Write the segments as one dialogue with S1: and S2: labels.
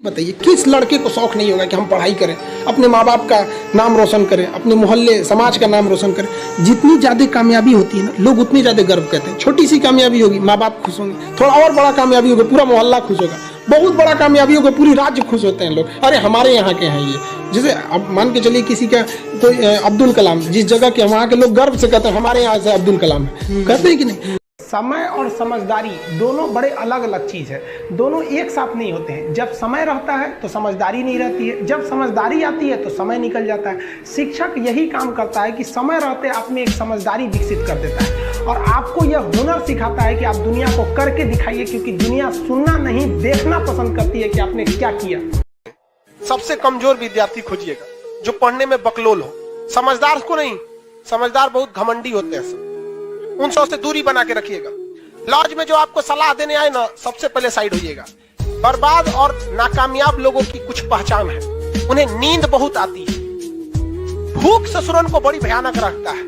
S1: बताइए किस लड़के को शौक नहीं होगा कि हम पढ़ाई करें, अपने माँ बाप का नाम रोशन करें, अपने मोहल्ले समाज का नाम रोशन करें। जितनी ज्यादा कामयाबी होती है ना, लोग उतनी ज्यादा गर्व करते हैं। छोटी सी कामयाबी होगी, माँ बाप खुश होंगे। थोड़ा और बड़ा कामयाबी होगा, पूरा मोहल्ला खुश होगा। बहुत बड़ा कामयाबी होगा, पूरी राज्य खुश होते हैं लोग। अरे हमारे यहाँ के हैं ये, जैसे अब मान के चलिए किसी का कोई अब्दुल कलाम, जिस जगह के वहाँ के लोग गर्व से कहते हैं हमारे यहाँ से अब्दुल कलाम है, कहते हैं कि नहीं। समय और समझदारी दोनों बड़े अलग अलग चीज है, दोनों एक साथ नहीं होते हैं। जब समय रहता है तो समझदारी नहीं रहती है, जब समझदारी आती है तो समय निकल जाता है। शिक्षक यही काम करता है कि समय रहते आप में एक समझदारी विकसित कर देता है और आपको यह हुनर सिखाता है कि आप दुनिया को करके दिखाइए, क्योंकि दुनिया सुनना नहीं देखना पसंद करती है कि आपने क्या किया।
S2: सबसे कमजोर विद्यार्थी खोजिएगा जो पढ़ने में बकलोल हो, समझदार को नहीं। समझदार बहुत घमंडी होते हैं, उन सब से दूरी बना के रखिएगा। लॉज में जो आपको सलाह देने आए ना, सबसे पहले साइड होइएगा। बर्बाद और नाकामयाब लोगों की कुछ पहचान है, उन्हें नींद बहुत आती है, भूख ससुरन को बड़ी भयानक रखता है,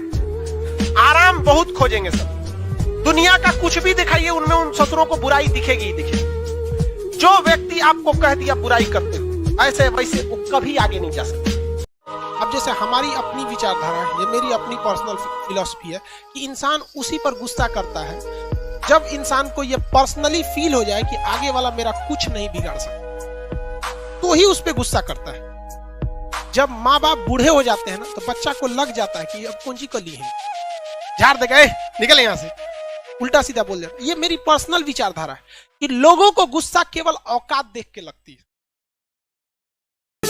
S2: आराम बहुत खोजेंगे सब। दुनिया का कुछ भी दिखाइए, उनमें उन ससुरों को बुराई दिखेगी ही दिखेगी। जो व्यक्ति आपको कह दिया बुराई करते हो, ऐसे वैसे वो कभी आगे नहीं जा सकते। अब जैसे हमारी अपनी विचारधारा है, ये मेरी अपनी पर्सनल फिलॉसफी है कि इंसान उसी पर गुस्सा करता है जब इंसान को ये पर्सनली फील हो जाए कि आगे वाला मेरा कुछ नहीं बिगाड़ सकता, तो ही उस पर गुस्सा करता है। जब माँ बाप बूढ़े हो जाते हैं ना, तो बच्चा को लग जाता है कि अब कौन सी कली है, झाड़ दे गए, निकल यहां से, उल्टा सीधा बोल जाता। ये मेरी पर्सनल विचारधारा है कि लोगों को गुस्सा केवल औकात देख के लगती है।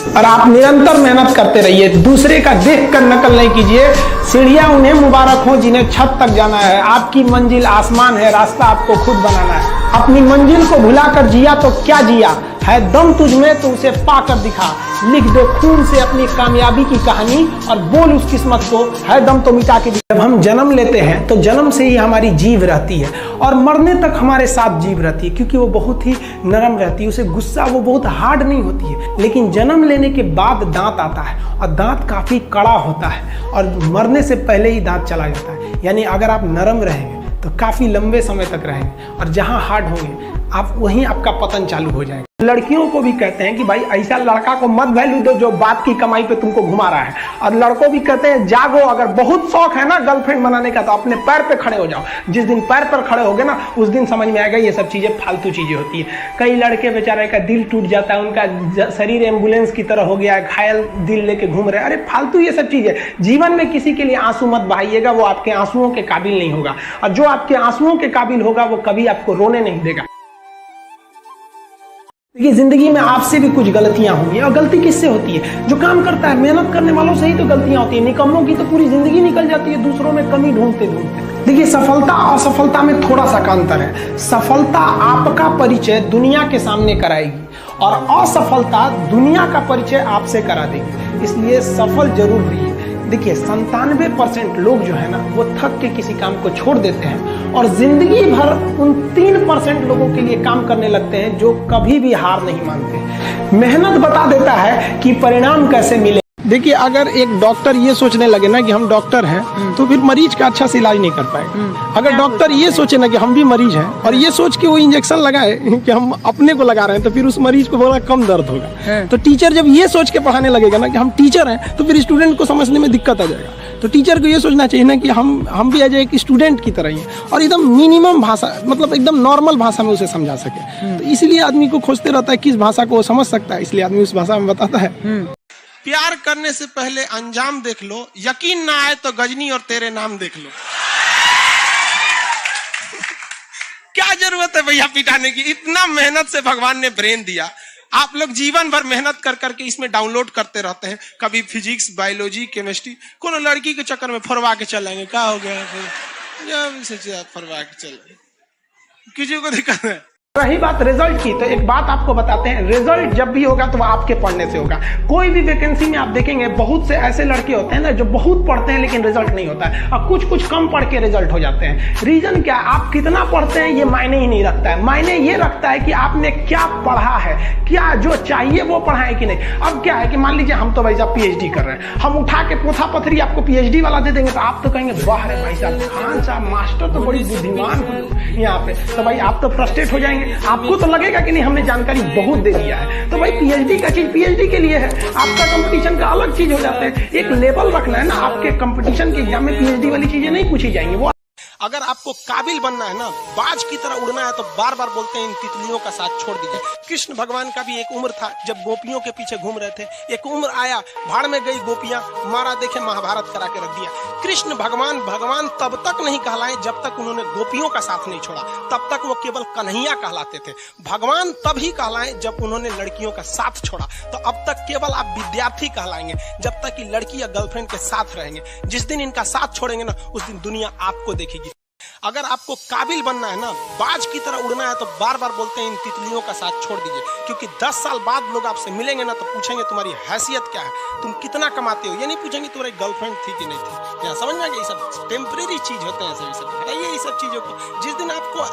S1: और आप निरंतर मेहनत करते रहिए, दूसरे का देखकर नकल नहीं कीजिए। सीढ़ियां उन्हें मुबारक हो जिन्हें छत तक जाना है। आपकी मंजिल आसमान है, रास्ता आपको खुद बनाना है। अपनी मंजिल को भुलाकर जिया तो क्या जिया है, दम तुझमें तो उसे पाकर दिखा। लिख दो खून से अपनी कामयाबी की कहानी और बोल उस किस्मत को, है दम तो मिटा के। जब हम जन्म लेते हैं तो जन्म से ही हमारी जीभ रहती है और मरने तक हमारे साथ जीभ रहती है, क्योंकि वो बहुत ही नरम रहती है, उसे गुस्सा वो बहुत हार्ड नहीं होती है। लेकिन जन्म लेने के बाद दांत आता है और दांत काफी कड़ा होता है और मरने से पहले ही दांत चला जाता है। यानी अगर आप नरम रहेंगे तो काफी लंबे समय तक रहेंगे और जहां हार्ड होंगे आप वहीं आपका पतन चालू हो जाएगा। लड़कियों को भी कहते हैं कि भाई ऐसा लड़का को मत वैल्यू दो जो बाप की कमाई पे तुमको घुमा रहा है, और लड़कों भी कहते हैं जागो, अगर बहुत शौक है ना गर्लफ्रेंड बनाने का तो अपने पैर पे खड़े हो जाओ। जिस दिन पैर पर खड़े होगे ना, उस दिन समझ में आएगा ये सब चीजें फालतू चीजें होती है। कई लड़के बेचारे का दिल टूट जाता है, उनका शरीर एम्बुलेंस की तरह हो गया है, घायल दिल लेके घूम रहे। अरे फालतू ये सब चीजें। जीवन में किसी के लिए आंसू मत बहाइएगा, वो आपके आंसुओं के काबिल नहीं होगा, और जो आपके आंसुओं के काबिल होगा वो कभी आपको रोने नहीं देगा। देखिए जिंदगी में आपसे भी कुछ गलतियां होंगी, और गलती किससे होती है? जो काम करता है, मेहनत करने वालों से ही तो गलतियां होती है। निकम्मों की तो पूरी जिंदगी निकल जाती है दूसरों में कमी ढूंढते ढूंढते। देखिए सफलता और असफलता में थोड़ा सा का अंतर है। सफलता आपका परिचय दुनिया के सामने कराएगी और असफलता दुनिया का परिचय आपसे करा देगी। इसलिए सफल जरूर रहिए। देखिए 97% लोग जो है ना, वो थक के किसी काम को छोड़ देते हैं और जिंदगी भर उन 3% लोगों के लिए काम करने लगते हैं जो कभी भी हार नहीं मानते। मेहनत बता देता है कि परिणाम कैसे मिले। देखिए अगर एक डॉक्टर ये सोचने लगे ना कि हम डॉक्टर हैं, तो फिर मरीज का अच्छा से इलाज नहीं कर पाएगा। अगर डॉक्टर ये सोचे ना कि हम भी मरीज हैं और ये सोच के वो इंजेक्शन लगाए कि हम अपने को लगा रहे हैं, तो फिर उस मरीज को बड़ा कम दर्द होगा। तो टीचर जब ये सोच के पढ़ाने लगेगा ना कि हम टीचर हैं, तो फिर स्टूडेंट को समझने में दिक्कत आ जाएगा। तो टीचर को ये सोचना चाहिए ना कि हम भी आ जाए कि स्टूडेंट की तरह ही और एकदम मिनिमम भाषा, मतलब एकदम नॉर्मल भाषा में उसे समझा सके। तो इसलिए आदमी को खोजते रहता है किस भाषा को वो समझ सकता है, इसलिए आदमी उस भाषा में बताता है।
S2: प्यार करने से पहले अंजाम देख लो, यकीन ना आए तो गजनी और तेरे नाम देख लो। क्या जरूरत है भैया पिटाने की? इतना मेहनत से भगवान ने ब्रेन दिया। आप लोग जीवन भर मेहनत कर करके इसमें डाउनलोड करते रहते हैं, कभी फिजिक्स, बायोलॉजी, केमिस्ट्री। कोनो लड़की के चक्कर में फरवा के चलेंगे, क्या हो गया फिर फरवा के चलेंगे, किसी को दिक्कत है।
S1: रही बात रिजल्ट की, तो एक बात आपको बताते हैं, रिजल्ट जब भी होगा तो वो आपके पढ़ने से होगा। कोई भी वैकेंसी में आप देखेंगे बहुत से ऐसे लड़के होते हैं ना जो बहुत पढ़ते हैं लेकिन रिजल्ट नहीं होता है, और कुछ कम पढ़ के रिजल्ट हो जाते हैं। रीजन क्या? आप कितना पढ़ते हैं ये मायने ही नहीं रखता है। मायने ये रखता है कि आपने क्या पढ़ा है, क्या जो चाहिए वो पढ़ा है कि नहीं। अब क्या है कि मान लीजिए हम तो भाई साहब पीएचडी कर रहे हैं, हम उठा के पोथा पथरी आपको पीएचडी वाला दे देंगे तो आप तो कहेंगे वाह रे भाई साहब, खान साहब मास्टर तो बड़ी बुद्धिमान हो यहाँ पे, तो भाई आप तो फ्रस्ट्रेट हो जाएंगे। आपको तो लगेगा कि नहीं हमने जानकारी बहुत दे दिया है, तो भाई पीएचडी का चीज पीएचडी के लिए है, आपका कंपटीशन का अलग चीज हो जाता है। एक लेवल रखना है ना, आपके कंपटीशन के एग्जाम में पीएचडी वाली चीजें नहीं पूछी जाएंगी। वो
S2: अगर आपको काबिल बनना है ना, बाज की तरह उड़ना है, तो बार बार बोलते हैं इन तितलियों का साथ छोड़ दीजिए। कृष्ण भगवान का भी एक उम्र था जब गोपियों के पीछे घूम रहे थे। एक उम्र आया, भाड़ में गई गोपियां, मारा देखे महाभारत करा के रख दिया। कृष्ण भगवान भगवान तब तक नहीं कहलाए जब तक उन्होंने गोपियों का साथ नहीं छोड़ा, तब तक वो केवल कन्हैया कहलाते थे। भगवान तभी कहलाए जब उन्होंने लड़कियों का साथ छोड़ा। तो अब तक केवल आप विद्यार्थी कहलाएंगे जब तक कि लड़की या गर्लफ्रेंड के साथ रहेंगे। जिस दिन इनका साथ छोड़ेंगे ना, उस दिन दुनिया आपको देखेगी। अगर आपको काबिल बनना है ना, बाज की तरह उड़ना है, तो बार बार बोलते हैं इन तितलियों का साथ छोड़ दीजिए। क्योंकि 10 साल बाद लोग आपसे मिलेंगे ना, तो पूछेंगे तुम्हारी हैसियत क्या है, तुम कितना कमाते हो। ये नहीं पूछेंगे तुम्हारी गर्लफ्रेंड थी कि नहीं थी। यहाँ समझ में आ गया, ये सब टेम्परेरी चीज होते हैं। सभी सब हटाइए ये सब चीजों को। जिस दिन आपको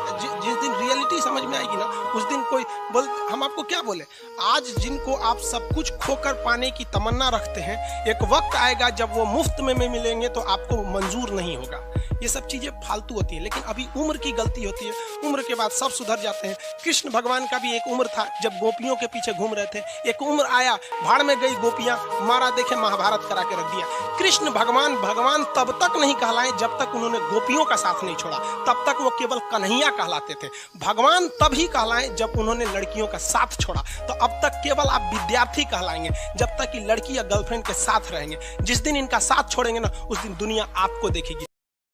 S2: जिस दिन रियलिटी समझ में आएगी ना, उस दिन कोई बोल, हम आपको क्या बोले। आज जिनको आप सब कुछ खोकर पाने की तमन्ना रखते हैं, एक वक्त आएगा जब वो मुफ्त में मिलेंगे तो आपको मंजूर नहीं होगा। ये सब चीजें फालतू होती है, लेकिन अभी उम्र की गलती होती है। उम्र के बाद सब सुधर जाते हैं। कृष्ण भगवान का भी एक उम्र था जब गोपियों के पीछे घूम रहे थे। एक उम्र आया, भाड़ में गई गोपियां, मारा देखे महाभारत करा के रख दिया। कृष्ण भगवान भगवान तब तक नहीं कहलाए जब तक उन्होंने गोपियों का साथ नहीं छोड़ा, तब तक वो केवल कन्हैया कहलाते थे। भगवान तभी कहलाए जब उन्होंने लड़कियों का साथ छोड़ा। तो अब तक केवल आप विद्यार्थी कहलाएंगे जब तक कि लड़की या गर्लफ्रेंड के साथ रहेंगे। जिस दिन इनका साथ छोड़ेंगे ना, उस दिन दुनिया आपको देखेगी।